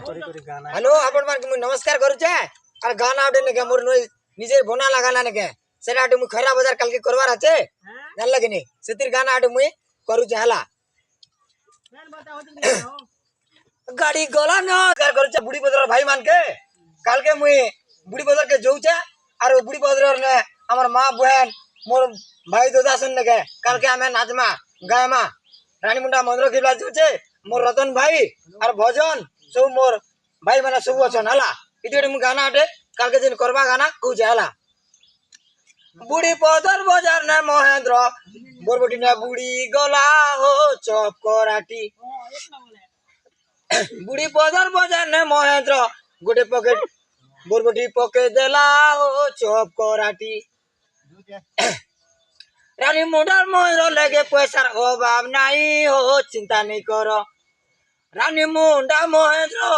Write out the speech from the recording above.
hello आपण मान के नमस्कार करू छे और गाना आडे ने के मोर निजे बना लगाना ने के सेरा आडे मु खरा बाजार कल के करवार আছে জান লাগে নি সেতির গানা আডে মুই করু छे हला गाड़ी गला न कर करू छे बुढ़ी बजार भाई मान के काल के मुई बुढ़ी बजार के जाऊ छे और बुढ़ी बजार ने हमर मां बहन मोर भाई दादा सन ने के काल के हमें नाचमा गायमा रानी मुंडा मंदिर के बाजू छे मोर रतन भाई और भजन सब मोर भाई माने सब अछन हला इदे मु गाना आडे काल के दिन करबा गाना कहू छे हला बुढ़ी पदर बाजार ने महेंद्र बोरबटी ने बुढ़ी गला हो चप कराटी बुढ़ी पदर बाजार ने महेंद्र गोटे पकेट बोरबटी पके देला हो चप कराटी रानी मुंडार महेंद्र लगे पैसार अभाव नहीं हो चिंता नहीं करो रानी मुंडा महेंद्र